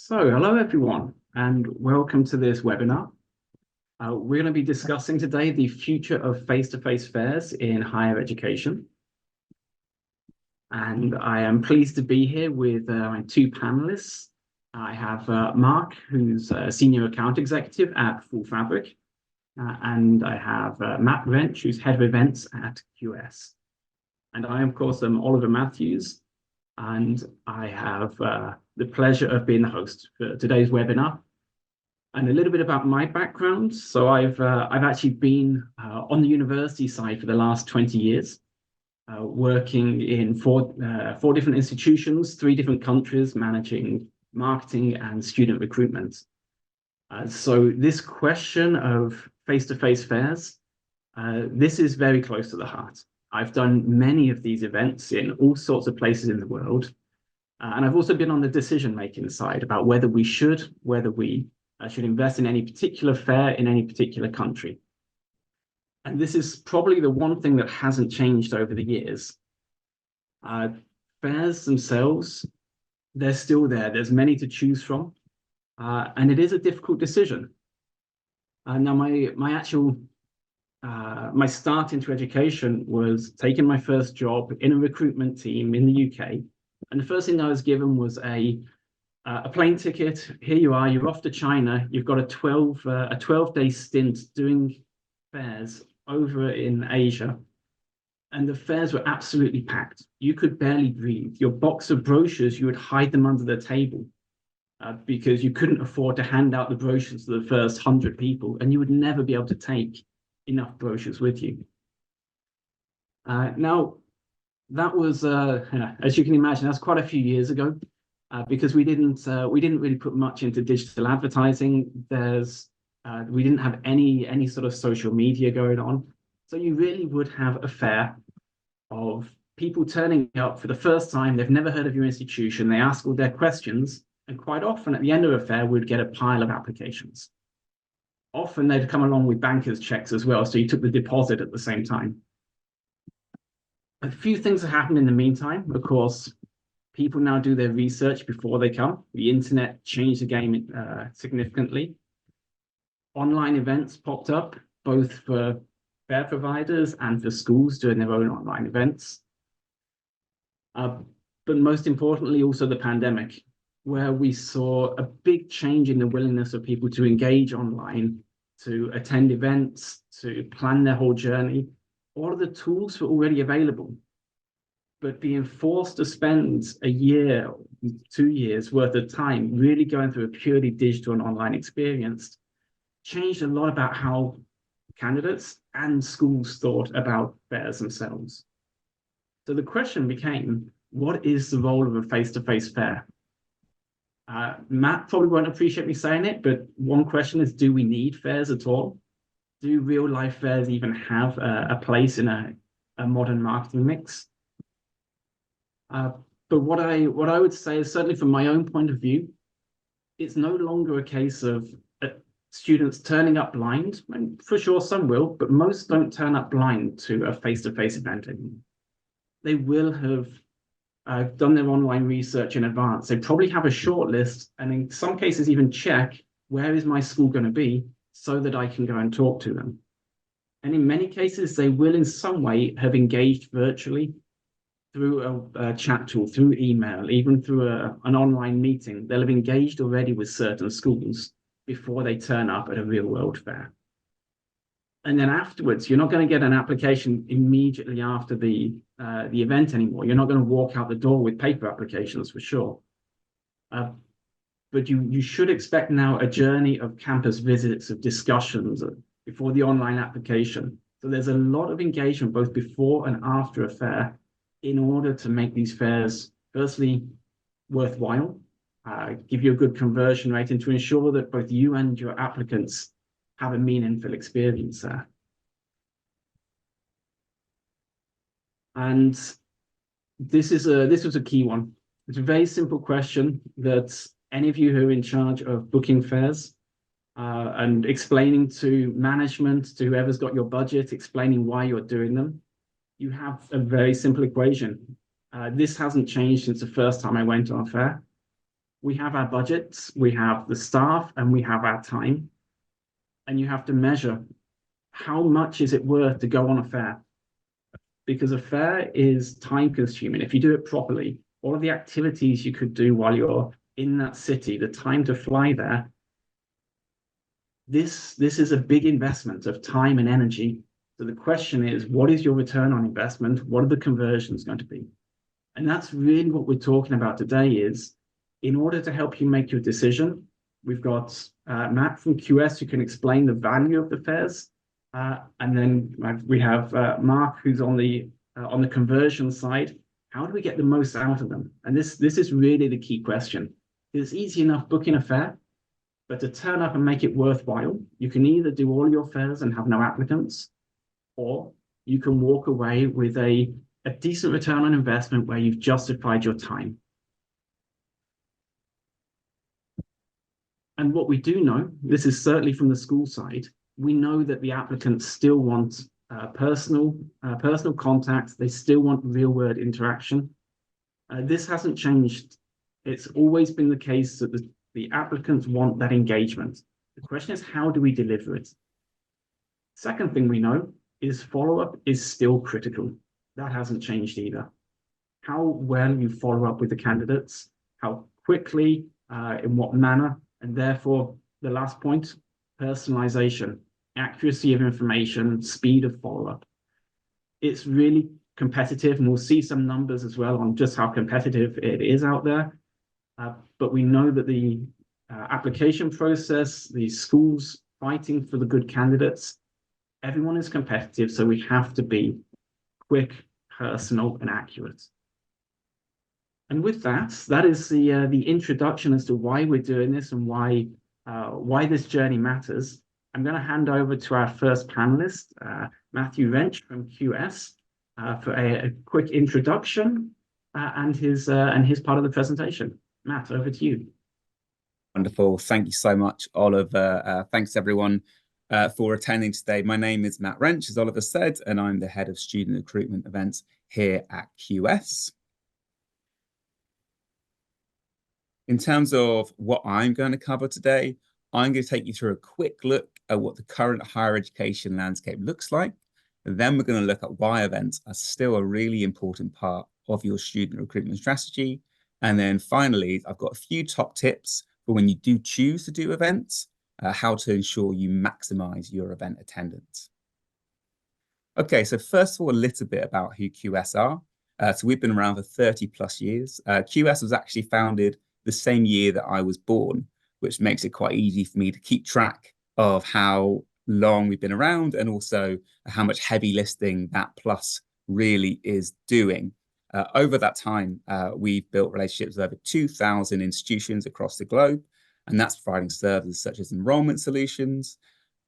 So, hello everyone, and welcome to this webinar. We're going to be discussing today the future of face-to-face fairs in higher education. And I am pleased to be here with my two panelists. I have Mark, who's a Senior Account Executive at Full Fabric, and I have Matt Wrench, who's Head of Events at QS. And I, of course, am Oliver Matthews, and I have the pleasure of being the host for today's webinar. And a little bit about my background. So I've actually been on the university side for the last 20 years, working in four different institutions, 3 different countries, managing marketing and student recruitment. So this question of face-to-face fairs, this is very close to the heart. I've done many of these events in all sorts of places in the world. And I've also been on the decision-making side about whether we should invest in any particular fair in any particular country. And this is probably the one thing that hasn't changed over the years. Fairs themselves, they're still there. There's many to choose from. And it is a difficult decision. Now, my start into education was taking my first job in a recruitment team in the UK. And the first thing I was given was a plane ticket. Here you are, you're off to China. You've got a 12-day stint doing fairs over in Asia. And the fairs were absolutely packed. You could barely breathe. Your box of brochures, you would hide them under the table because you couldn't afford to hand out the brochures to the first 100 people, and you would never be able to take enough brochures with you. Now, that was, as you can imagine, that's quite a few years ago, because we didn't really put much into digital advertising. We didn't have any sort of social media going on, so you really would have a fair of people turning up for the first time. They've never heard of your institution. They ask all their questions, and quite often at the end of a fair, we'd get a pile of applications. Often they'd come along with banker's checks as well, so you took the deposit at the same time. A few things have happened in the meantime. Of course, people now do their research before they come. The internet changed the game significantly. Online events popped up, both for fair providers and for schools doing their own online events. But most importantly, also the pandemic, where we saw a big change in the willingness of people to engage online, to attend events, to plan their whole journey. All of the tools were already available, but being forced to spend a year, 2 years worth of time really going through a purely digital and online experience changed a lot about how candidates and schools thought about fairs themselves. So the question became, what is the role of a face-to-face fair? Matt probably won't appreciate me saying it, but one question is, do we need fairs at all? Do real-life fairs even have a place in a modern marketing mix? But what I would say is, certainly from my own point of view, it's no longer a case of students turning up blind. And for sure, some will, but most don't turn up blind to a face-to-face event anymore. They will have done their online research in advance. They probably have a short list, and in some cases even check, where is my school going to be, so that I can go and talk to them. And in many cases, they will in some way have engaged virtually through a chat tool, through email, even through an online meeting. They'll have engaged already with certain schools before they turn up at a real world fair. And then afterwards, you're not going to get an application immediately after the event anymore. You're not going to walk out the door with paper applications for sure. But you should expect now a journey of campus visits, of discussions before the online application. So there's a lot of engagement both before and after a fair in order to make these fairs, firstly, worthwhile, give you a good conversion rate, and to ensure that both you and your applicants have a meaningful experience there. And this was a key one. It's a very simple question that any of you who are in charge of booking fairs and explaining to management, to whoever's got your budget, explaining why you're doing them, you have a very simple equation. This hasn't changed since the first time I went on a fair. we have our budgets, we have the staff, and we have our time. And you have to measure how much is it worth to go on a fair? Because a fair is time consuming. If you do it properly, all of the activities you could do while you're in that city, the time to fly there, this is a big investment of time and energy. So the question is, what is your return on investment? What are the conversions going to be? And that's really what we're talking about today is, in order to help you make your decision, we've got Matt from QS who can explain the value of the fairs. And then we have Mark who's on the conversion side. How do we get the most out of them? And this is really the key question. It's easy enough booking a fair, but to turn up and make it worthwhile, you can either do all your fairs and have no applicants, or you can walk away with a decent return on investment where you've justified your time. And what we do know, this is certainly from the school side, we know that the applicants still want personal contact. They still want real-world interaction. This hasn't changed. It's always been the case that the applicants want that engagement. The question is, how do we deliver it? Second thing we know is follow-up is still critical. That hasn't changed either. How well you follow up with the candidates, how quickly, in what manner, and therefore the last point, personalization, accuracy of information, speed of follow-up. It's really competitive, and we'll see some numbers as well on just how competitive it is out there. But we know that the application process, the schools fighting for the good candidates, everyone is competitive, so we have to be quick, personal, and accurate. And with that, that is the introduction as to why we're doing this and why this journey matters. I'm going to hand over to our first panelist, Matthew Wrench from QS, for a quick introduction and his part of the presentation. Matt, over to you. Wonderful. Thank you so much, Oliver. Thanks, everyone, for attending today. My name is Matt Wrench, as Oliver said, and I'm the head of student recruitment events here at QS. In terms of what I'm going to cover today, I'm going to take you through a quick look at what the current higher education landscape looks like. And then we're going to look at why events are still a really important part of your student recruitment strategy. And then finally, I've got a few top tips for when you do choose to do events, how to ensure you maximize your event attendance. Okay, so first of all, a little bit about who QS are. So we've been around for 30 plus years. QS was actually founded the same year that I was born, which makes it quite easy for me to keep track of how long we've been around and also how much heavy lifting that plus really is doing. Over that time, we've built relationships with over 2,000 institutions across the globe, and that's providing services such as enrollment solutions,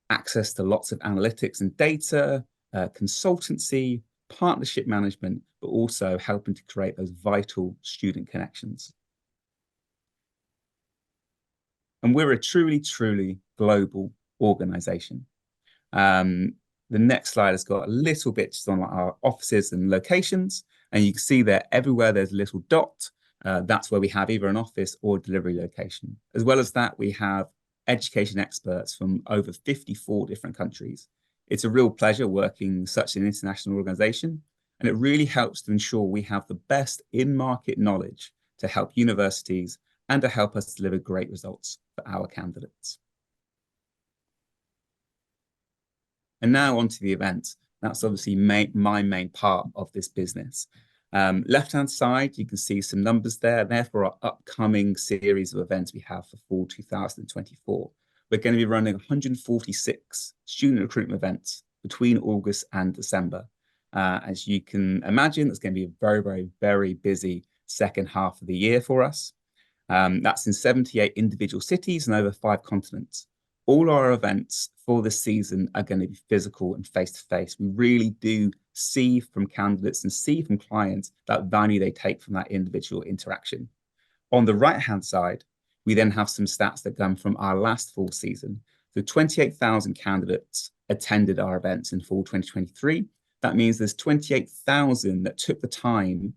access to lots of analytics and data, consultancy, partnership management, but also helping to create those vital student connections. And we're a truly, truly global organization. The next slide has got a little bit just on our offices and locations. And you can see there, everywhere there's a little dot, that's where we have either an office or delivery location. As well as that, we have education experts from over 54 different countries. It's a real pleasure working such an international organization, and it really helps to ensure we have the best in-market knowledge to help universities and to help us deliver great results for our candidates. And now onto the event. That's obviously my main part of this business. Left-hand side, you can see some numbers there. Therefore, our upcoming series of events we have for fall 2024. We're going to be running 146 student recruitment events between August and December. As you can imagine, it's going to be a very, very, very busy second half of the year for us. That's in 78 individual cities and over 5 continents. All our events for this season are going to be physical and face-to-face. We really do see from candidates and see from clients that value they take from that individual interaction. On the right-hand side, we then have some stats that come from our last fall season. So 28,000 candidates attended our events in fall 2023. That means there's 28,000 that took the time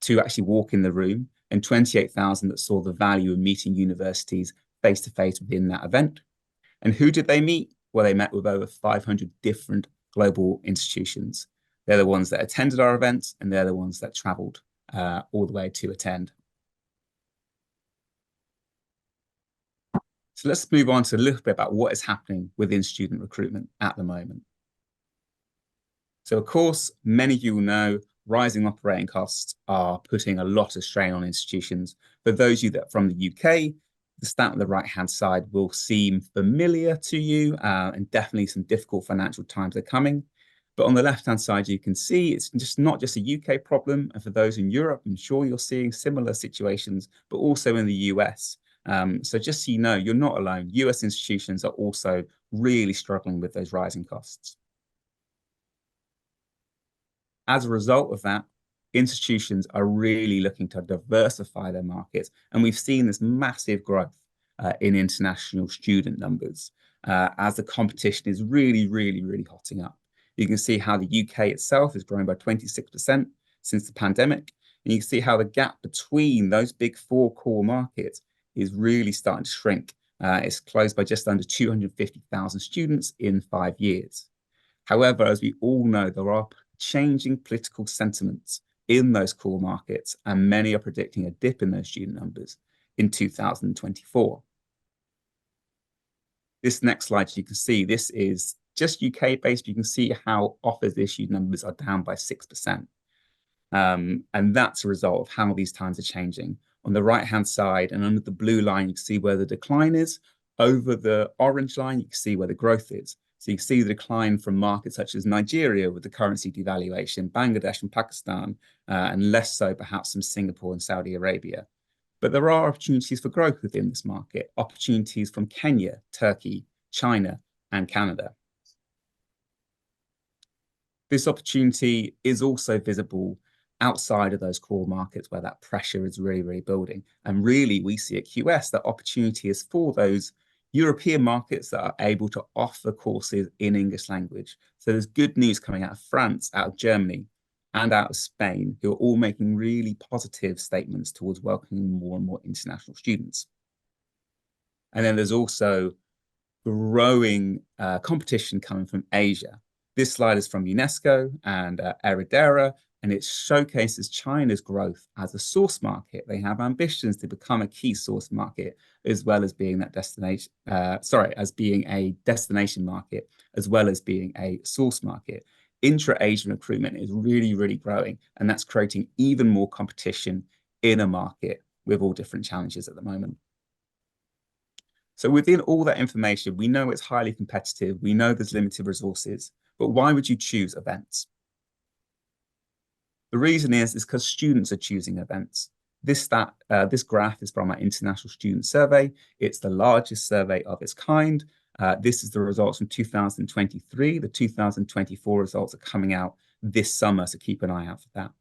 to actually walk in the room, and 28,000 that saw the value of meeting universities face-to-face within that event. And who did they meet? Well, they met with over 500 different global institutions. They're the ones that attended our events, and they're the ones that traveled all the way to attend. So let's move on to a little bit about what is happening within student recruitment at the moment. So of course, many of you will know rising operating costs are putting a lot of strain on institutions. For those of you that are from the UK, the stat on the right-hand side will seem familiar to you, and definitely some difficult financial times are coming. But on the left-hand side, you can see it's just not just a UK problem. And for those in Europe, I'm sure you're seeing similar situations, but also in the US. So just so you know, you're not alone. US institutions are also really struggling with those rising costs. As a result of that, institutions are really looking to diversify their markets. And we've seen this massive growth in international student numbers as the competition is really, really, really hotting up. You can see how the UK itself has grown by 26% since the pandemic. And you can see how the gap between those big four core markets is really starting to shrink. It's closed by just under 250,000 students in 5 years. However, as we all know, there are changing political sentiments in those core markets, and many are predicting a dip in those student numbers in 2024. This next slide, you can see this is just UK based. You can see how offers issued numbers are down by 6%. And that's a result of how these times are changing. On the right-hand side and under the blue line, you can see where the decline is. Over the orange line, you can see where the growth is. So you can see the decline from markets such as Nigeria with the currency devaluation, Bangladesh and Pakistan, and less so perhaps from Singapore and Saudi Arabia. But there are opportunities for growth within this market, opportunities from Kenya, Turkey, China, and Canada. This opportunity is also visible outside of those core markets where that pressure is really, really building. And really, we see at QS that opportunity is for those European markets that are able to offer courses in English language. So there's good news coming out of France, out of Germany, and out of Spain, who are all making really positive statements towards welcoming more and more international students. And then there's also growing competition coming from Asia. This slide is from UNESCO and Eridera, and it showcases China's growth as a source market. They have ambitions to become a key source market, as well as being that destination, as being a destination market, as well as being a source market. Intra-Asian recruitment is really, really growing, and that's creating even more competition in a market with all different challenges at the moment. So within all that information, we know it's highly competitive. We know there's limited resources, but why would you choose events? The reason is because students are choosing events. This graph is from our International Student Survey. It's the largest survey of its kind. This is the results from 2023. The 2024 results are coming out this summer, so keep an eye out for that.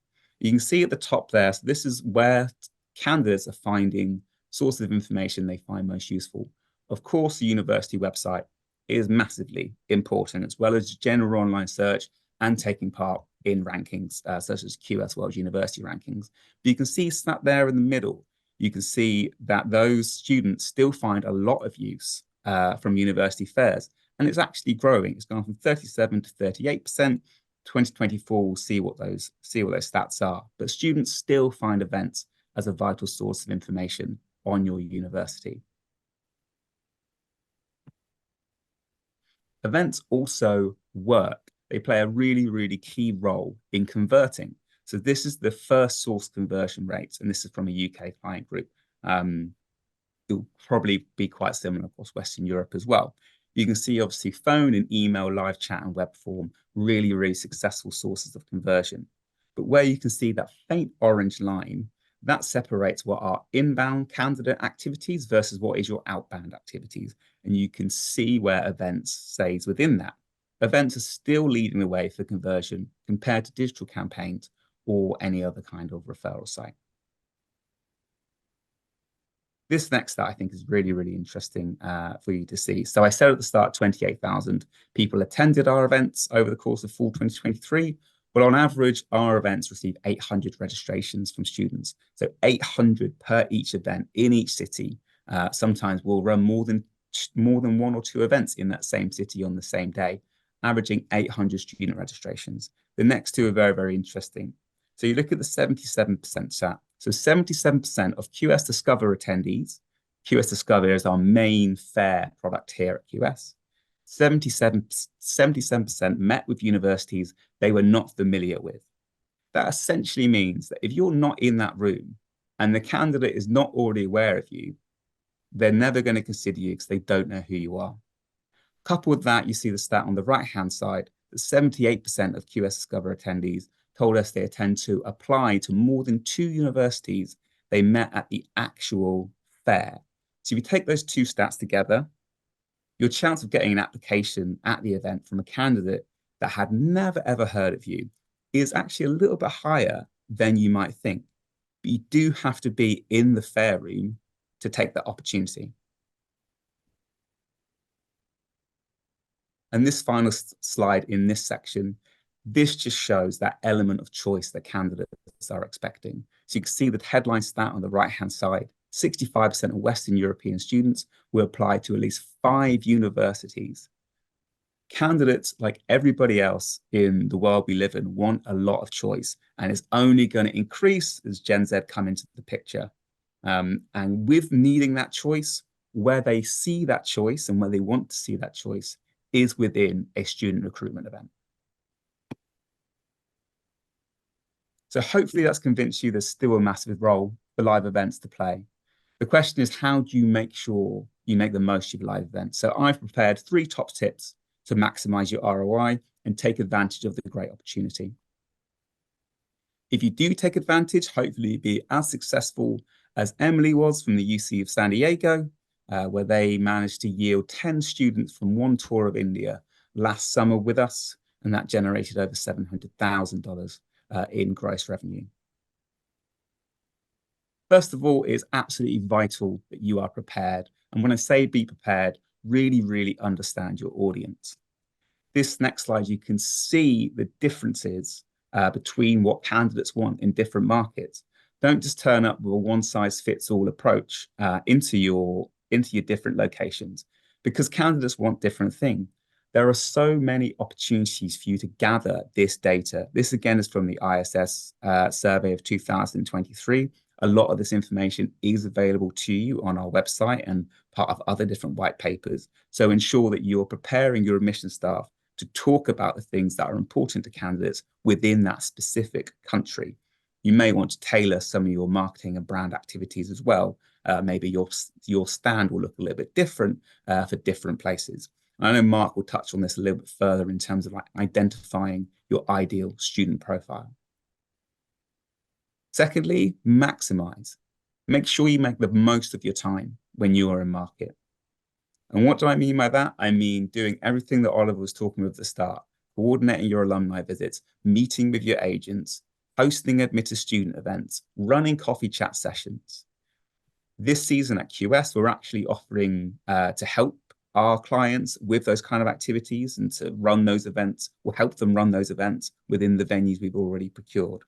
You can see at the top there, so this is where candidates are finding sources of information they find most useful. Of course, the university website is massively important, as well as general online search and taking part in rankings such as QS World University Rankings. But you can see sat there in the middle, you can see that those students still find a lot of use from university fairs, and it's actually growing. It's gone from 37 to 38%. 2024, we'll see what those stats are. But students still find events as a vital source of information on your university. Events also work. They play a really, really key role in converting. So this is the first source conversion rates, and this is from a UK client group. It'll probably be quite similar across Western Europe as well. You can see obviously phone and email, live chat and web form, really, really successful sources of conversion. But where you can see that faint orange line, that separates what are inbound candidate activities versus what is your outbound activities. And you can see where events stays within that. Events are still leading the way for conversion compared to digital campaigns or any other kind of referral site. This next stat I think is really, really interesting for you to see. So I said at the start, 28,000 people attended our events over the course of fall 2023. Well, on average, our events receive 800 registrations from students. So 800 per each event in each city. Sometimes we'll run more than one or two events in that same city on the same day, averaging 800 student registrations. The next two are very, very interesting. So you look at the 77% stat. So 77% of QS Discover attendees, QS Discover is our main fair product here at QS, 77% met with universities they were not familiar with. That essentially means that if you're not in that room and the candidate is not already aware of you, they're never going to consider you because they don't know who you are. Coupled with that, you see the stat on the right-hand side that 78% of QS Discover attendees told us they intend to apply to more than 2 universities they met at the actual fair. So if you take those two stats together, your chance of getting an application at the event from a candidate that had never, ever heard of you is actually a little bit higher than you might think. But you do have to be in the fair room to take that opportunity. And this final slide in this section, this just shows that element of choice that candidates are expecting. So you can see the headline stat on the right-hand side, 65% of Western European students will apply to at least 5 universities. Candidates, like everybody else in the world we live in, want a lot of choice, and it's only going to increase as Gen Z come into the picture. And with needing that choice, where they see that choice and where they want to see that choice is within a student recruitment event. So hopefully that's convinced you there's still a massive role for live events to play. The question is, how do you make sure you make the most of your live event? So I've prepared 3 top tips to maximize your ROI and take advantage of the great opportunity. If you do take advantage, hopefully you'll be as successful as Emily was from the UC of San Diego, where they managed to yield 10 students from one tour of India last summer with us, and that generated over $700,000 in gross revenue. First of all, it's absolutely vital that you are prepared. And when I say be prepared, really, really understand your audience. This next slide, you can see the differences between what candidates want in different markets. Don't just turn up with a one-size-fits-all approach into your different locations, because candidates want different things. There are so many opportunities for you to gather this data. This again is from the ISS survey of 2023. A lot of this information is available to you on our website and part of other different white papers. So ensure that you're preparing your admission staff to talk about the things that are important to candidates within that specific country. You may want to tailor some of your marketing and brand activities as well. Maybe your stand will look a little bit different for different places. I know Mark will touch on this a little bit further in terms of like identifying your ideal student profile. Secondly, maximize. Make sure you make the most of your time when you are in market. And what do I mean by that? I mean doing everything that Oliver was talking about at the start, coordinating your alumni visits, meeting with your agents, hosting admitted student events, running coffee chat sessions. This season at QS, we're actually offering to help our clients with those kind of activities and to run those events, or help them run those events within the venues we've already procured.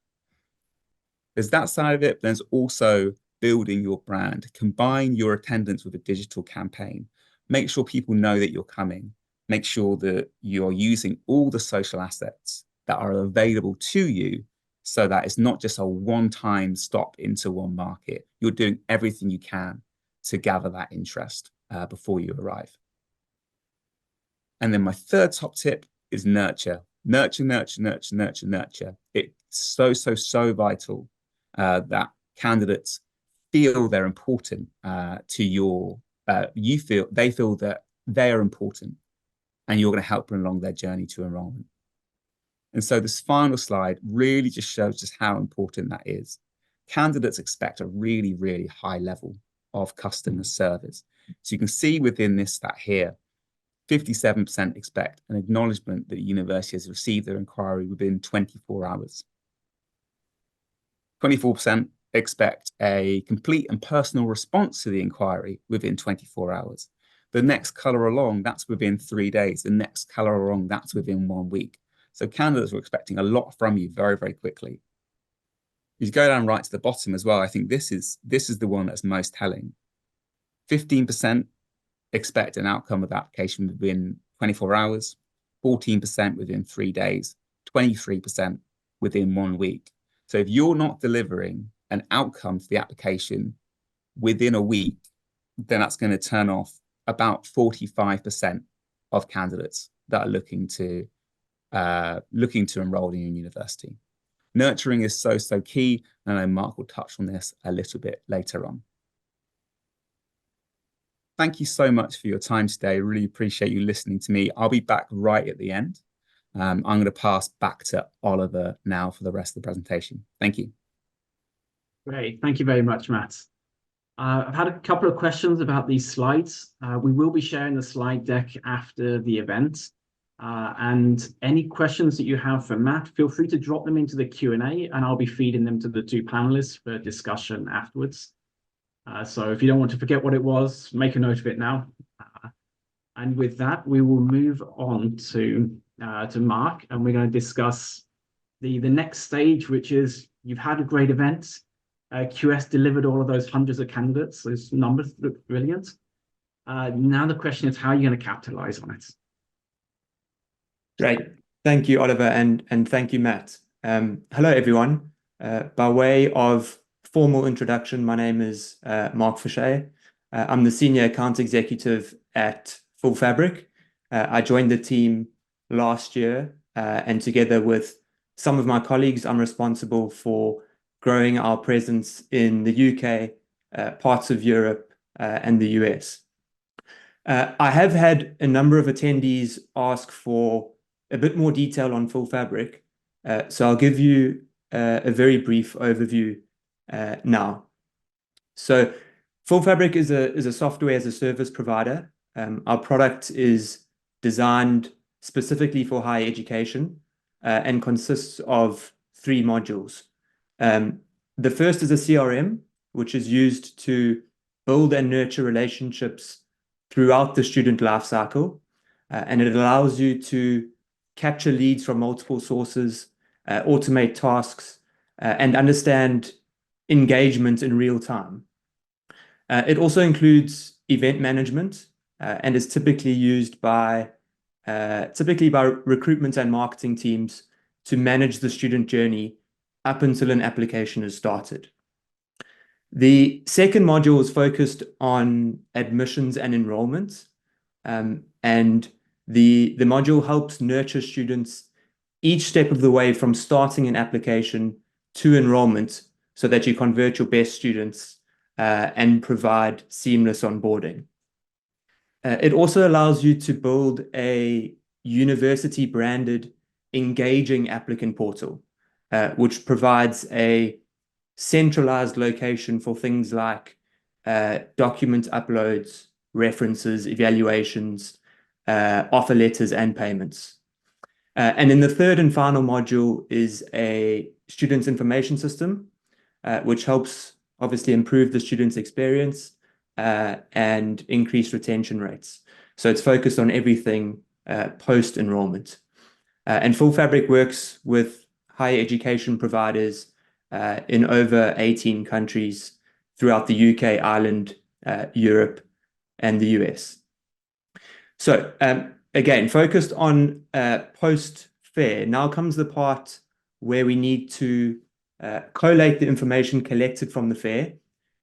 There's that side of it, but there's also building your brand. Combine your attendance with a digital campaign. Make sure people know that you're coming. Make sure that you're using all the social assets that are available to you so that it's not just a one-time stop into one market. You're doing everything you can to gather that interest before you arrive. And then my third top tip is nurture. Nurture, nurture, nurture, nurture, nurture. It's so vital that candidates feel they're important to your, they feel that they are important and you're going to help them along their journey to enrollment. And so this final slide really just shows just how important that is. Candidates expect a really, really high level of customer service. So you can see within this stat here, 57% expect an acknowledgement that the university has received their inquiry within 24 hours. 24% expect a complete and personal response to the inquiry within 24 hours. The next color along, that's within 3 days. The next color along, that's within 1 week. So candidates were expecting a lot from you very, very quickly. If you go down right to the bottom as well, I think this is the one that's most telling. 15% expect an outcome of the application within 24 hours, 14% within 3 days, 23% within 1 week. So if you're not delivering an outcome for the application within a week, then that's going to turn off about 45% of candidates that are looking to enroll in your university. Nurturing is so key, and I know Mark will touch on this a little bit later on. Thank you so much for your time today. Really appreciate you listening to me. I'll be back right at the end. I'm going to pass back to Oliver now for the rest of the presentation. Thank you. Great. Thank you very much, Matt. I've had a couple of questions about these slides. We will be sharing the slide deck after the event. And any questions that you have for Matt, feel free to drop them into the Q&A, and I'll be feeding them to the two panelists for discussion afterwards. So if you don't want to forget what it was, make a note of it now. And with that, we will move on to Mark, and we're going to discuss the next stage, which is you've had a great event. QS delivered all of those hundreds of candidates. Those numbers look brilliant. Now the question is, how are you going to capitalize on it? Great. Thank you, Oliver, and thank you, Matt. Hello, everyone. By way of formal introduction, my name is Mark Fouché. I'm the Senior Account Executive at Full Fabric. I joined the team last year, and together with some of my colleagues, I'm responsible for growing our presence in the UK, parts of Europe, and the US. I have had a number of attendees ask for a bit more detail on Full Fabric, so I'll give you a very brief overview now. So Full Fabric is a software as a service provider. Our product is designed specifically for higher education and consists of 3 modules. The first is a CRM, which is used to build and nurture relationships throughout the student life cycle, and it allows you to capture leads from multiple sources, automate tasks, and understand engagement in real time. It also includes event management and is typically used by recruitment and marketing teams to manage the student journey up until an application is started. The second module is focused on admissions and enrollment, and the module helps nurture students each step of the way from starting an application to enrollment so that you convert your best students and provide seamless onboarding. It also allows you to build a university-branded, engaging applicant portal, which provides a centralized location for things like document uploads, references, evaluations, offer letters, and payments. And then the third and final module is a student information system, which helps obviously improve the student's experience and increase retention rates. So it's focused on everything post-enrollment. And Full Fabric works with higher education providers in over 18 countries throughout the UK, Ireland, Europe, and the US. So again, focused on post-fair, now comes the part where we need to collate the information collected from the fair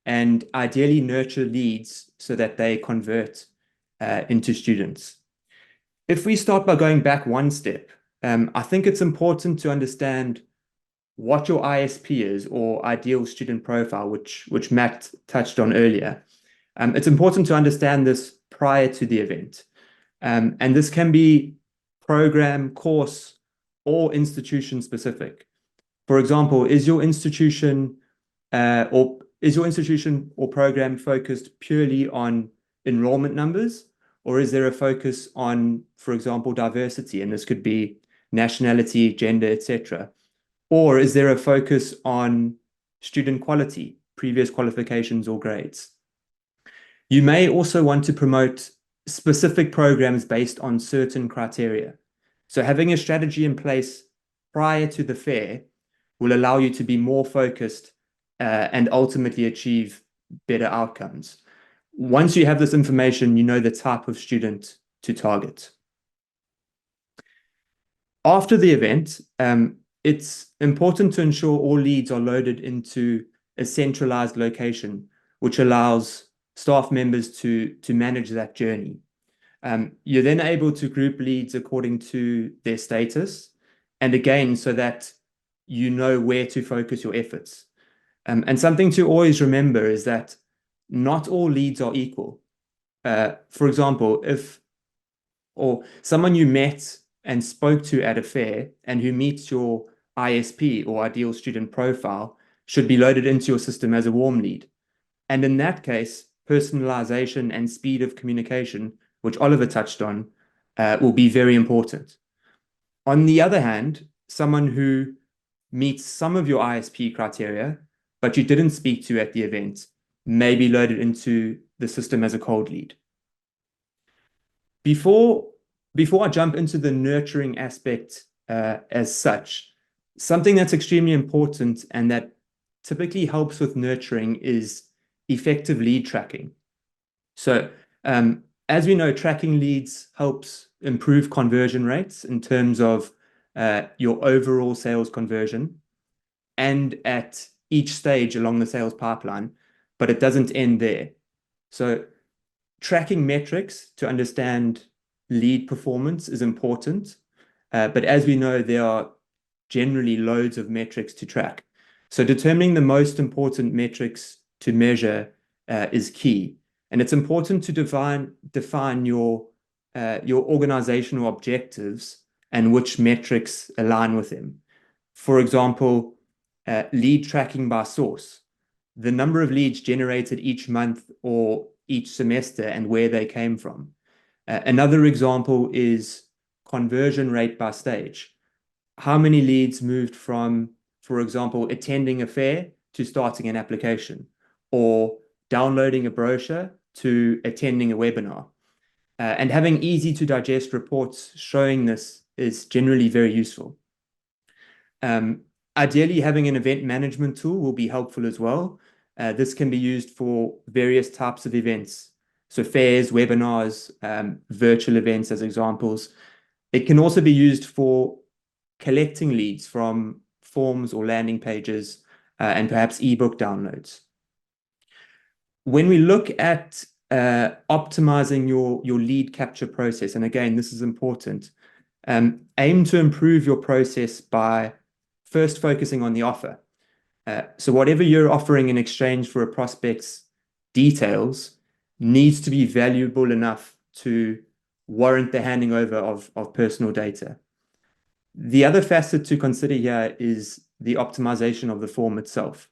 and ideally nurture leads so that they convert into students. If we start by going back one step, I think it's important to understand what your ISP is, or ideal student profile, which Matt touched on earlier. It's important to understand this prior to the event. And this can be program, course, or institution specific. For example, is your institution or program focused purely on enrollment numbers, or is there a focus on, for example, diversity? And this could be nationality, gender, etc. Or is there a focus on student quality, previous qualifications or grades? You may also want to promote specific programs based on certain criteria. So having a strategy in place prior to the fair will allow you to be more focused and ultimately achieve better outcomes. Once you have this information, you know the type of student to target. After the event, it's important to ensure all leads are loaded into a centralized location, which allows staff members to manage that journey. You're then able to group leads according to their status, and again, so that you know where to focus your efforts. And something to always remember is that not all leads are equal. For example, or someone you met and spoke to at a fair and who meets your ISP or ideal student profile should be loaded into your system as a warm lead. And in that case, personalization and speed of communication, which Oliver touched on, will be very important. On the other hand, someone who meets some of your ISP criteria, but you didn't speak to at the event, may be loaded into the system as a cold lead. Before I jump into the nurturing aspect as such, something that's extremely important and that typically helps with nurturing is effective lead tracking. So as we know, tracking leads helps improve conversion rates in terms of your overall sales conversion and at each stage along the sales pipeline, but it doesn't end there. So tracking metrics to understand lead performance is important, but as we know, there are generally loads of metrics to track. So determining the most important metrics to measure is key. And it's important to define your organizational objectives and which metrics align with them. For example, lead tracking by source, the number of leads generated each month or each semester and where they came from. Another example is conversion rate by stage. How many leads moved from, for example, attending a fair to starting an application, or downloading a brochure to attending a webinar. And having easy to digest reports showing this is generally very useful. Ideally, having an event management tool will be helpful as well. This can be used for various types of events. So fairs, webinars, virtual events as examples. It can also be used for collecting leads from forms or landing pages and perhaps ebook downloads. When we look at optimizing your lead capture process, and again, this is important, aim to improve your process by first focusing on the offer. So whatever you're offering in exchange for a prospect's details needs to be valuable enough to warrant the handing over of personal data. The other facet to consider here is the optimization of the form itself.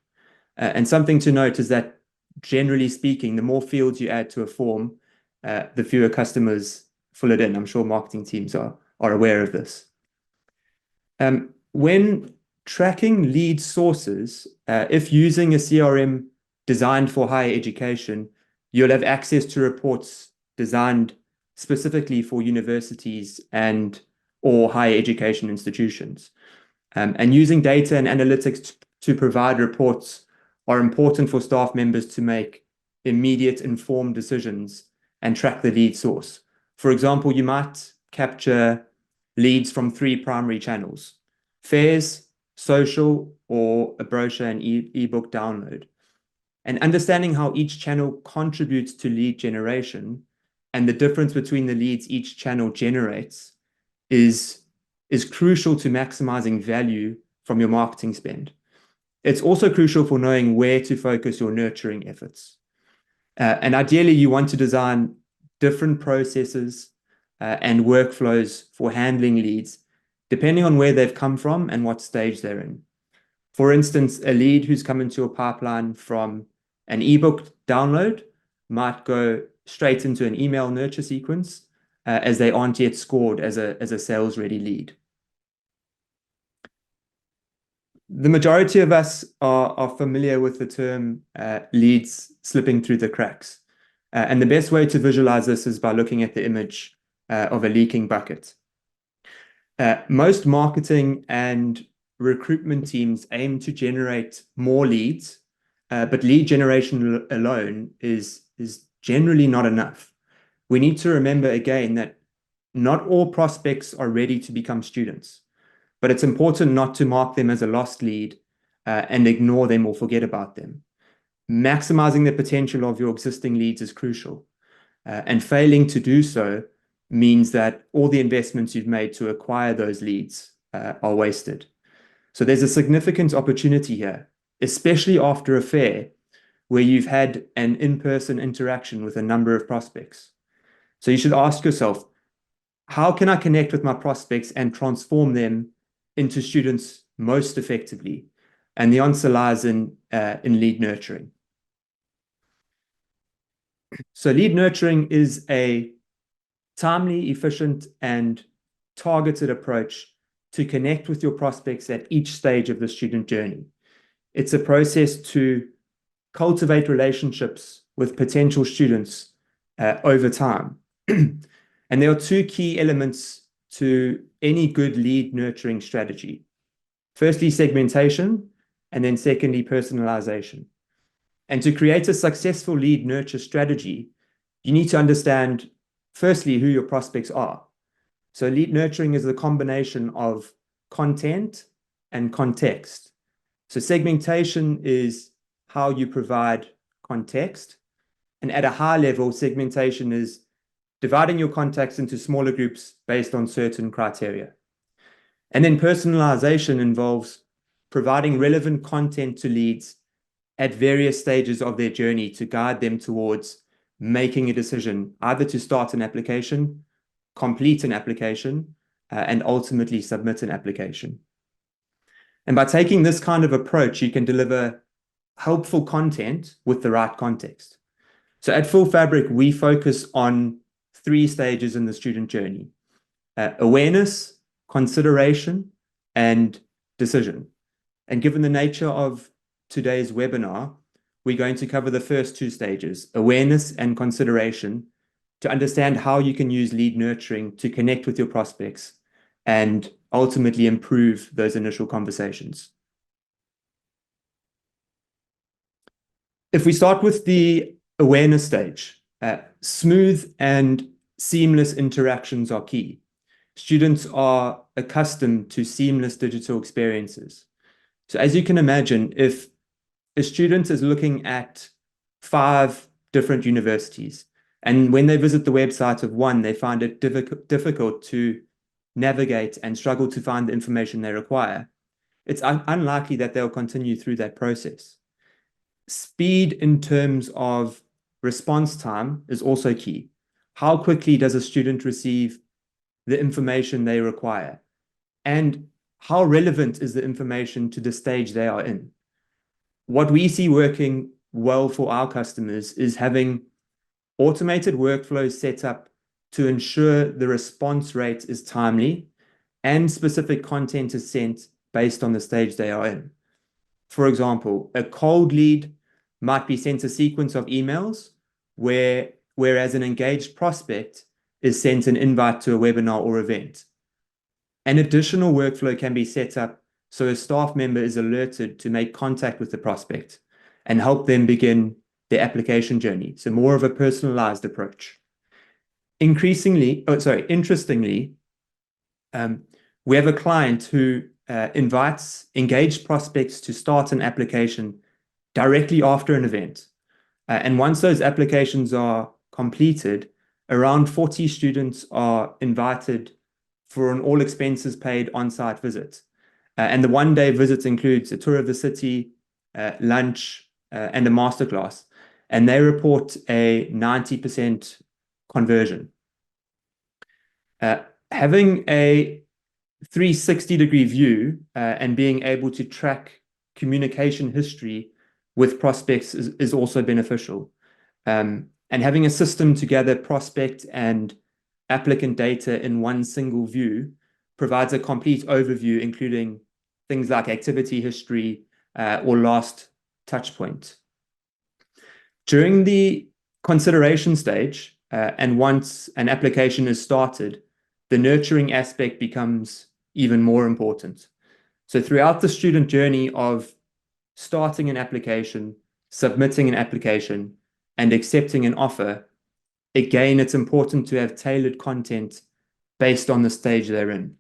And something to note is that generally speaking, the more fields you add to a form, the fewer customers fill it in. I'm sure marketing teams are aware of this. When tracking lead sources, if using a CRM designed for higher education, you'll have access to reports designed specifically for universities or higher education institutions. And using data and analytics to provide reports are important for staff members to make immediate informed decisions and track the lead source. For example, you might capture leads from 3 primary channels: fairs, social, or a brochure and ebook download. And understanding how each channel contributes to lead generation and the difference between the leads each channel generates is crucial to maximizing value from your marketing spend. It's also crucial for knowing where to focus your nurturing efforts. And ideally, you want to design different processes and workflows for handling leads, depending on where they've come from and what stage they're in. For instance, a lead who's come into a pipeline from an ebook download might go straight into an email nurture sequence as they aren't yet scored as a sales-ready lead. The majority of us are familiar with the term leads slipping through the cracks. And the best way to visualize this is by looking at the image of a leaking bucket. Most marketing and recruitment teams aim to generate more leads, but lead generation alone is generally not enough. We need to remember again that not all prospects are ready to become students, but it's important not to mark them as a lost lead and ignore them or forget about them. Maximizing the potential of your existing leads is crucial, and failing to do so means that all the investments you've made to acquire those leads are wasted. So there's a significant opportunity here, especially after a fair where you've had an in-person interaction with a number of prospects. So you should ask yourself, how can I connect with my prospects and transform them into students most effectively? And the answer lies in lead nurturing. So lead nurturing is a timely, efficient, and targeted approach to connect with your prospects at each stage of the student journey. It's a process to cultivate relationships with potential students over time. And there are two key elements to any good lead nurturing strategy. Firstly, segmentation, and then secondly, personalization. And to create a successful lead nurture strategy, you need to understand, firstly, who your prospects are. So lead nurturing is the combination of content and context. So segmentation is how you provide context. And at a high level, segmentation is dividing your contacts into smaller groups based on certain criteria. And then personalization involves providing relevant content to leads at various stages of their journey to guide them towards making a decision, either to start an application, complete an application, and ultimately submit an application. And by taking this kind of approach, you can deliver helpful content with the right context. So at Full Fabric, we focus on 3 stages in the student journey: awareness, consideration, and decision. And given the nature of today's webinar, we're going to cover the first 2 stages, awareness and consideration, to understand how you can use lead nurturing to connect with your prospects and ultimately improve those initial conversations. If we start with the awareness stage, smooth and seamless interactions are key. Students are accustomed to seamless digital experiences. So as you can imagine, if a student is looking at 5 different universities, and when they visit the website of one, they find it difficult to navigate and struggle to find the information they require, it's unlikely that they'll continue through that process. Speed in terms of response time is also key. How quickly does a student receive the information they require? And how relevant is the information to the stage they are in? What we see working well for our customers is having automated workflows set up to ensure the response rate is timely and specific content is sent based on the stage they are in. For example, a cold lead might be sent a sequence of emails whereas an engaged prospect is sent an invite to a webinar or event. An additional workflow can be set up so a staff member is alerted to make contact with the prospect and help them begin their application journey. So more of a personalized approach. Interestingly, we have a client who invites engaged prospects to start an application directly after an event. And once those applications are completed, around 40 students are invited for an all expenses paid on-site visit. And the one-day visit includes a tour of the city, lunch, and a masterclass. And they report a 90% conversion. Having a 360-degree view and being able to track communication history with prospects is also beneficial. And having a system to gather prospect and applicant data in one single view provides a complete overview, including things like activity history or last touch point. During the consideration stage, and once an application is started, the nurturing aspect becomes even more important. So throughout the student journey of starting an application, submitting an application, and accepting an offer, again, it's important to have tailored content based on the stage they're in.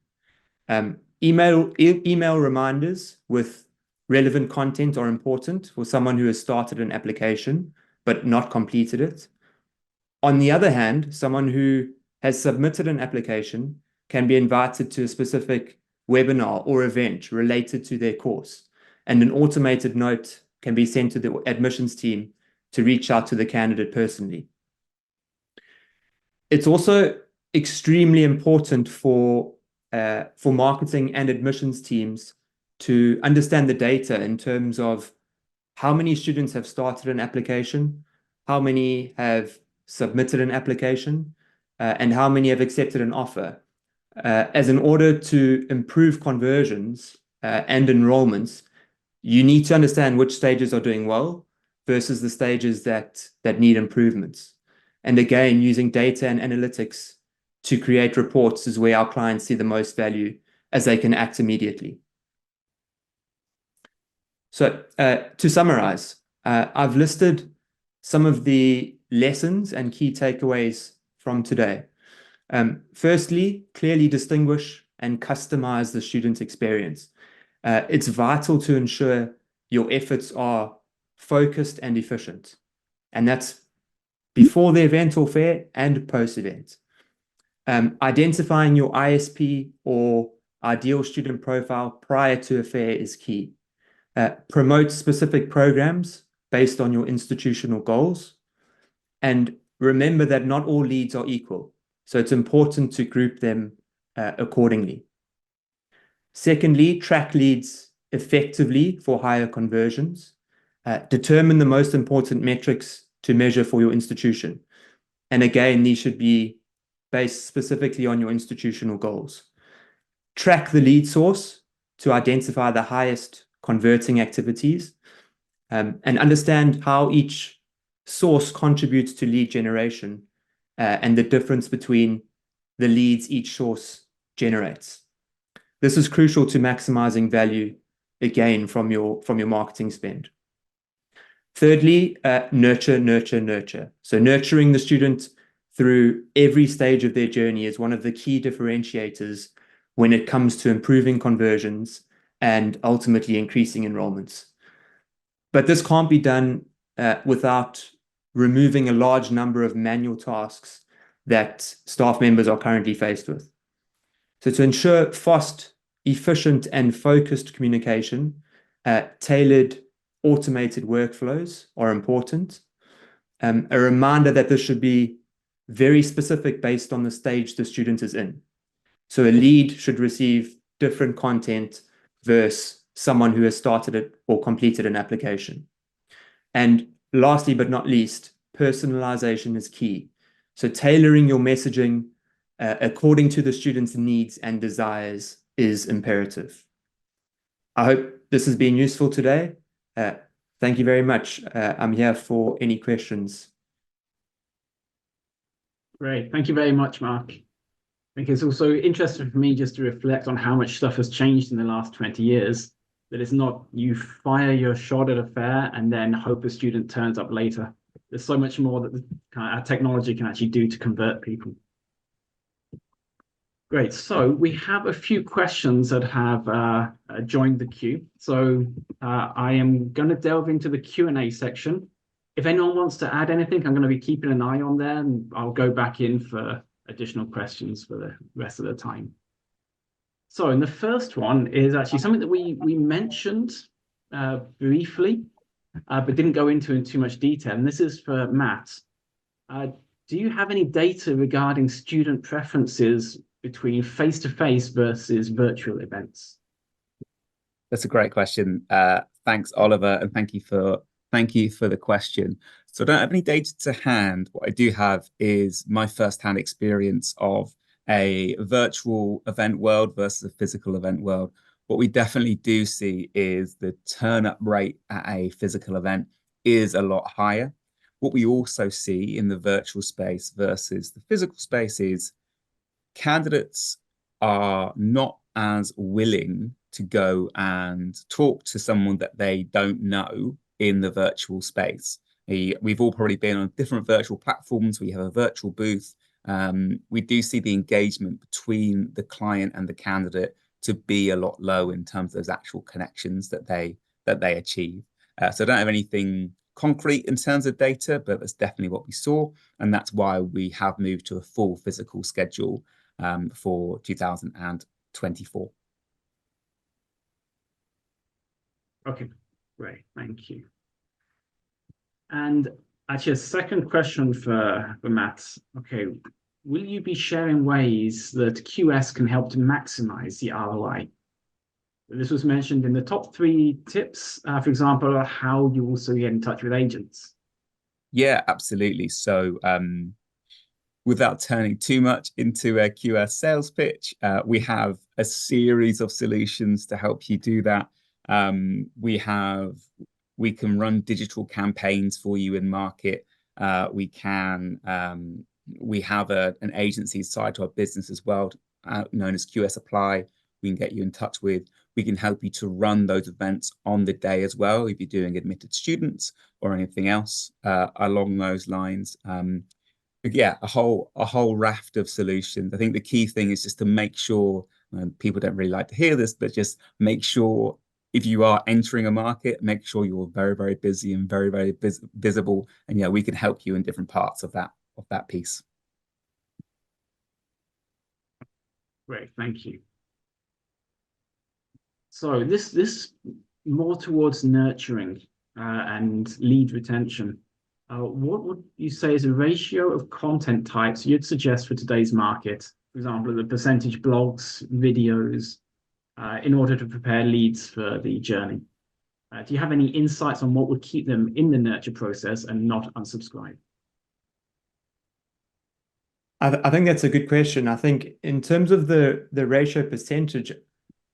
Email reminders with relevant content are important for someone who has started an application but not completed it. On the other hand, someone who has submitted an application can be invited to a specific webinar or event related to their course, and an automated note can be sent to the admissions team to reach out to the candidate personally. It's also extremely important for marketing and admissions teams to understand the data in terms of how many students have started an application, how many have submitted an application, and how many have accepted an offer. As in order to improve conversions and enrollments, you need to understand which stages are doing well versus the stages that need improvements. And again, using data and analytics to create reports is where our clients see the most value, as they can act immediately. So to summarize, I've listed some of the lessons and key takeaways from today. Firstly, clearly distinguish and customize the student experience. It's vital to ensure your efforts are focused and efficient, and that's before the event or fair and post-event. Identifying your ISP or ideal student profile prior to a fair is key. Promote specific programs based on your institutional goals, and remember that not all leads are equal, so it's important to group them accordingly. Secondly, track leads effectively for higher conversions. Determine the most important metrics to measure for your institution. And again, these should be based specifically on your institutional goals. Track the lead source to identify the highest converting activities, and understand how each source contributes to lead generation and the difference between the leads each source generates. This is crucial to maximizing value, again, from your marketing spend. Thirdly, nurture, nurture, nurture. So nurturing the student through every stage of their journey is one of the key differentiators when it comes to improving conversions and ultimately increasing enrollments. But this can't be done without removing a large number of manual tasks that staff members are currently faced with. So to ensure fast, efficient, and focused communication, tailored automated workflows are important. A reminder that this should be very specific based on the stage the student is in. So a lead should receive different content versus someone who has started it or completed an application. And lastly, but not least, personalization is key. So tailoring your messaging according to the student's needs and desires is imperative. I hope this has been useful today. Thank you very much. I'm here for any questions. Great. Thank you very much, Mark. I think it's also interesting for me just to reflect on how much stuff has changed in the last 20 years. That it's not you fire your shot at a fair and then hope a student turns up later. There's so much more that our technology can actually do to convert people. Great. So we have a few questions that have joined the queue. So I am going to delve into the Q&A section. If anyone wants to add anything, I'm going to be keeping an eye on there, and I'll go back in for additional questions for the rest of the time. So, and the first one is actually something that we mentioned briefly, but didn't go into in too much detail. And this is for Matt. Do you have any data regarding student preferences between face-to-face versus virtual events? That's a great question. Thanks, Oliver, and thank you for the question. So I don't have any data to hand. What I do have is my first-hand experience of a virtual event world versus a physical event world. What we definitely do see is the turn-up rate at a physical event is a lot higher. What we also see in the virtual space versus the physical space is candidates are not as willing to go and talk to someone that they don't know in the virtual space. We've all probably been on different virtual platforms. We have a virtual booth. We do see the engagement between the client and the candidate to be a lot low in terms of those actual connections that they achieve. So I don't have anything concrete in terms of data, but that's definitely what we saw, and that's why we have moved to a full physical schedule for 2024. Okay, great, thank you. And actually, a second question for Matt. Okay, will you be sharing ways that QS can help to maximize the ROI? This was mentioned in the top 3 tips, for example, how you also get in touch with agents. Yeah, absolutely. So without turning too much into a QS sales pitch, we have a series of solutions to help you do that. We can run digital campaigns for you in market. We have an agency side to our business as well, known as QS Apply. We can get you in touch with. We can help you to run those events on the day as well, if you're doing admitted students or anything else along those lines. Yeah, a whole raft of solutions. I think the key thing is just to make sure, and people don't really like to hear this, but just make sure if you are entering a market, make sure you're very, very busy and very, very visible. And yeah, we can help you in different parts of that piece. Great, thank you. So this more towards nurturing and lead retention. What would you say is a ratio of content types you'd suggest for today's market? For example, the percentage blogs, videos, in order to prepare leads for the journey. Do you have any insights on what would keep them in the nurture process and not unsubscribe? I think that's a good question. I think in terms of the ratio percentage,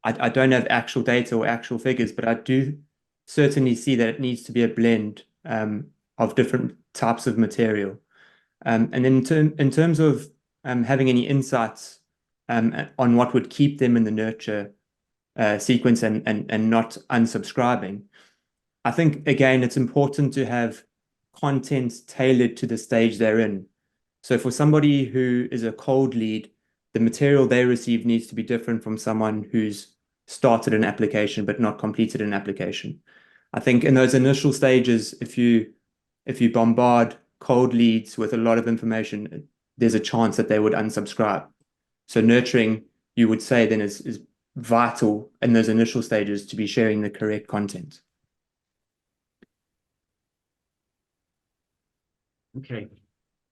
I don't have actual data or actual figures, but I do certainly see that it needs to be a blend of different types of material. And then in terms of having any insights on what would keep them in the nurture sequence and not unsubscribing, I think, again, it's important to have content tailored to the stage they're in. So for somebody who is a cold lead, the material they receive needs to be different from someone who's started an application but not completed an application. I think in those initial stages, if you bombard cold leads with a lot of information, there's a chance that they would unsubscribe. So nurturing, you would say, then is vital in those initial stages to be sharing the correct content. Okay.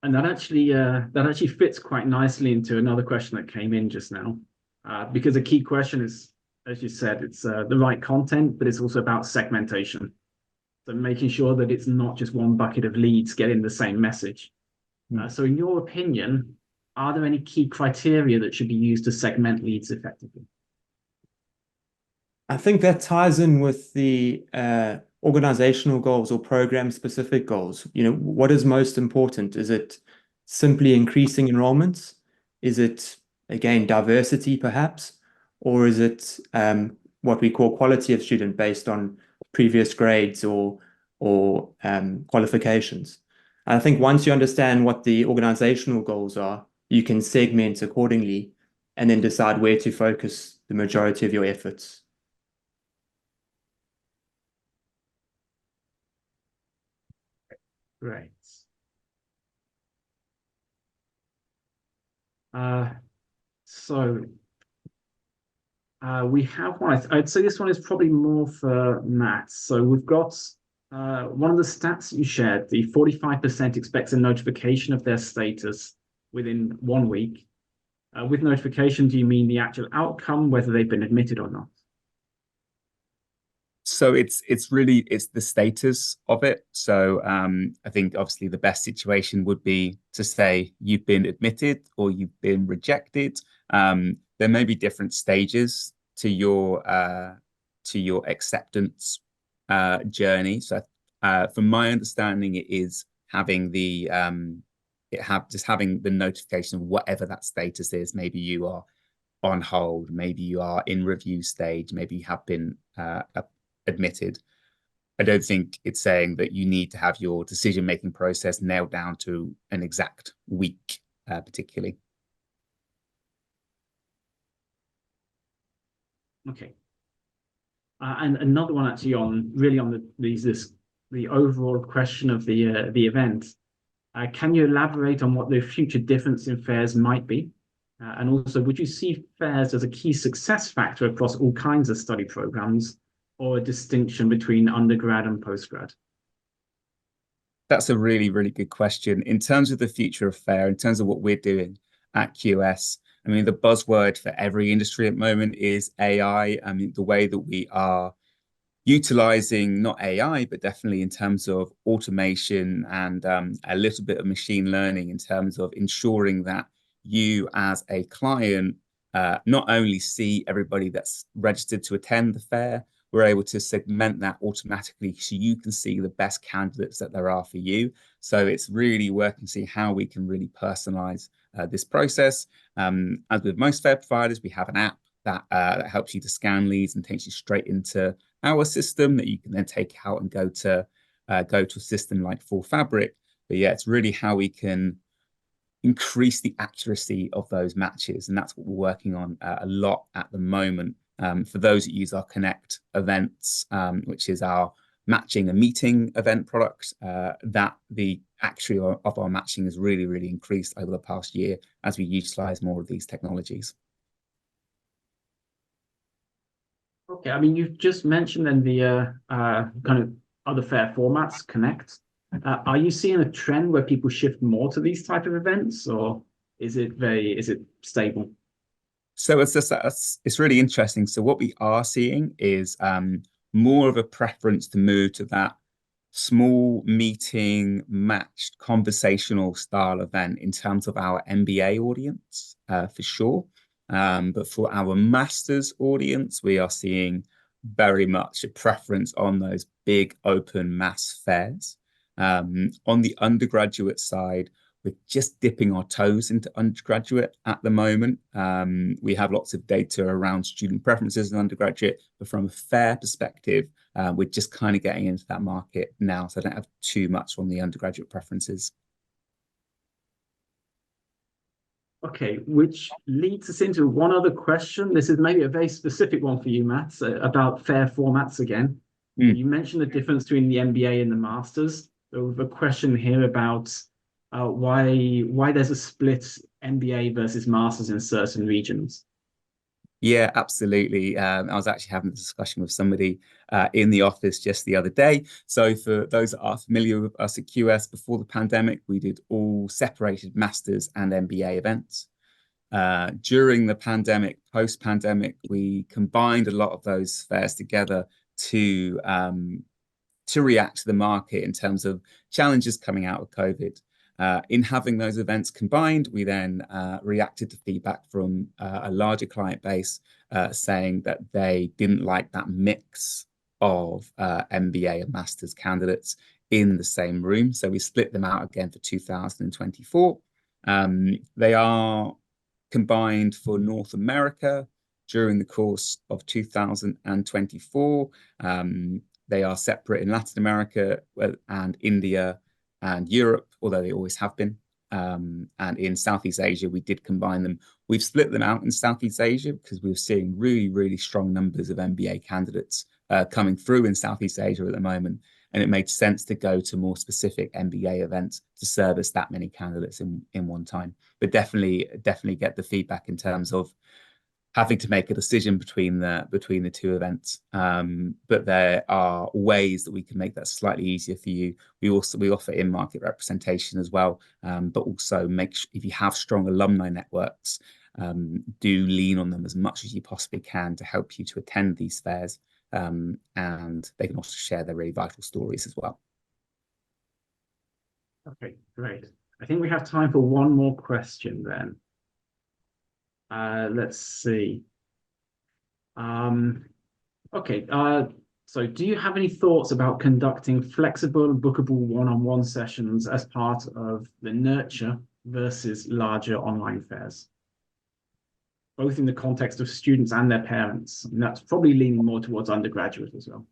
And that actually fits quite nicely into another question that came in just now, because a key question is, as you said, it's the right content, but it's also about segmentation. So making sure that it's not just one bucket of leads getting the same message. So in your opinion, are there any key criteria that should be used to segment leads effectively? I think that ties in with the organizational goals or program specific goals. What is most important? Is it simply increasing enrollments? Is it, again, diversity perhaps? Or is it what we call quality of student based on previous grades or qualifications? And I think once you understand what the organizational goals are, you can segment accordingly and then decide where to focus the majority of your efforts. Right. We have one. I'd say this one is probably more for Matt. So we've got one of the stats you shared, the 45% expects a notification of their status within 1 week. With notification, do you mean the actual outcome, whether they've been admitted or not? So it's the status of it. So I think obviously the best situation would be to say you've been admitted or you've been rejected. There may be different stages to your acceptance journey. So from my understanding, it is having the just having the notification of whatever that status is. Maybe you are on hold, maybe you are in review stage, maybe you have been admitted. I don't think it's saying that you need to have your decision-making process nailed down to an exact week, particularly. Okay. And another one actually on the overall question of the event. Can you elaborate on what the future difference in fairs might be? And also, would you see fairs as a key success factor across all kinds of study programs, or a distinction between undergrad and postgrad? That's a really, really good question. In terms of the future of FAIR, in terms of what we're doing at QS, I mean, the buzzword for every industry at the moment is AI. I mean, the way that we are utilizing not AI, but definitely in terms of automation and a little bit of machine learning in terms of ensuring that you as a client not only see everybody that's registered to attend the fair, we're able to segment that automatically so you can see the best candidates that there are for you. So it's really working to see how we can really personalize this process. As with most fair providers, we have an app that helps you to scan leads and takes you straight into our system that you can then take out and go to a system like Full Fabric. But yeah, it's really how we can increase the accuracy of those matches, and that's what we're working on a lot at the moment. For those that use our Connect events, which is our matching and meeting event product, that the accuracy of our matching has really, really increased over the past year as we utilize more of these technologies. Okay, I mean, you've just mentioned then the kind of other fair formats, Connect. Are you seeing a trend where people shift more to these type of events, or is it stable? So it's really interesting. So what we are seeing is more of a preference to move to that small meeting matched conversational style event in terms of our MBA audience, for sure. But for our master's audience, we are seeing very much a preference on those big open mass fairs. On the undergraduate side, we're just dipping our toes into undergraduate at the moment. We have lots of data around student preferences in undergraduate, but from a fair perspective, we're just kind of getting into that market now. So I don't have too much on the undergraduate preferences. Okay, which leads us into one other question. This is maybe a very specific one for you, Matt, about fair formats again. You mentioned the difference between the MBA and the Masters. There was a question here about why there's a split MBA versus Masters in certain regions. Yeah, absolutely. I was actually having a discussion with somebody in the office just the other day. So for those that are familiar with us at QS, before the pandemic, we did all separated Masters and MBA events. During the pandemic, post-pandemic, we combined a lot of those fairs together to react to the market in terms of challenges coming out of COVID. In having those events combined, we then reacted to feedback from a larger client base saying that they didn't like that mix of MBA and Masters candidates in the same room. So we split them out again for 2024. They are combined for North America during the course of 2024. They are separate in Latin America and India and Europe, although they always have been. And in Southeast Asia, we did combine them. We've split them out in Southeast Asia because we're seeing really, really strong numbers of MBA candidates coming through in Southeast Asia at the moment. And it made sense to go to more specific MBA events to service that many candidates in one time. But definitely get the feedback in terms of having to make a decision between the two events. But there are ways that we can make that slightly easier for you. We offer in-market representation as well, but also if you have strong alumni networks, do lean on them as much as you possibly can to help you to attend these fairs. And they can also share their really vital stories as well. Okay, great. I think we have time for one more question then. Let's see. Okay. So do you have any thoughts about conducting flexible, bookable one-on-one sessions as part of the Nurture versus larger online fairs? Both in the context of students and their parents. And that's probably leaning more towards undergraduate as well.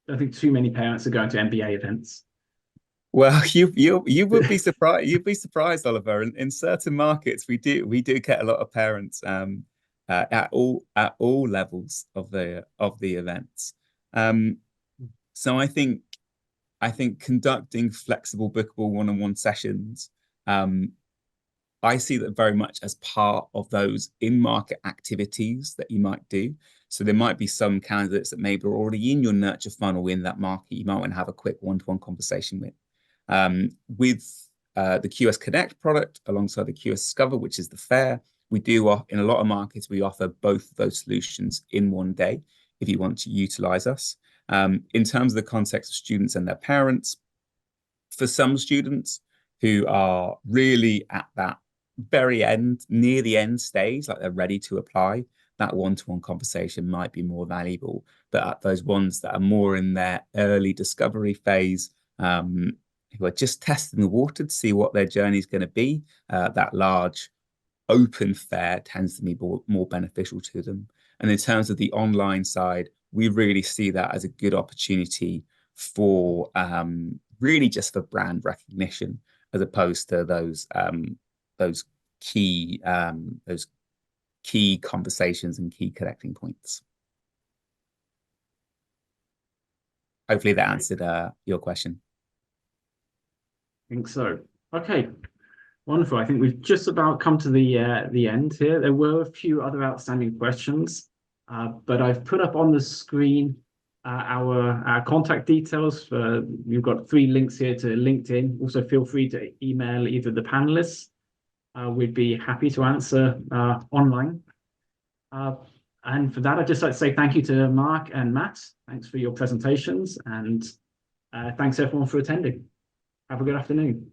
I don't think too many parents are going to MBA events. Well, you would be surprised. You'd be surprised, Oliver. In certain markets, we do get a lot of parents at all levels of the events. So I think conducting flexible, bookable one-on-one sessions, I see that very much as part of those in-market activities that you might do. So there might be some candidates that maybe are already in your nurture funnel in that market. You might want to have a quick one-to-one conversation with. With the QS Connect product alongside the QS Discover, which is the fair, we do in a lot of markets, we offer both of those solutions in one day if you want to utilize us. In terms of the context of students and their parents, for some students who are really at that very end, near the end stage, like they're ready to apply, that one-to-one conversation might be more valuable. But at those ones that are more in their early discovery phase, who are just testing the water to see what their journey is going to be, that large open fair tends to be more beneficial to them. And in terms of the online side, we really see that as a good opportunity for really just for brand recognition, as opposed to those key conversations and key connecting points. Hopefully that answered your question. I think so. Okay, wonderful. I think we've just about come to the end here. There were a few other outstanding questions, but I've put up on the screen our contact details. We've got 3 links here to LinkedIn. Also, feel free to email either the panelists. We'd be happy to answer online. And for that, I'd just like to say thank you to Mark and Matt. Thanks for your presentations, and thanks everyone for attending. Have a good afternoon.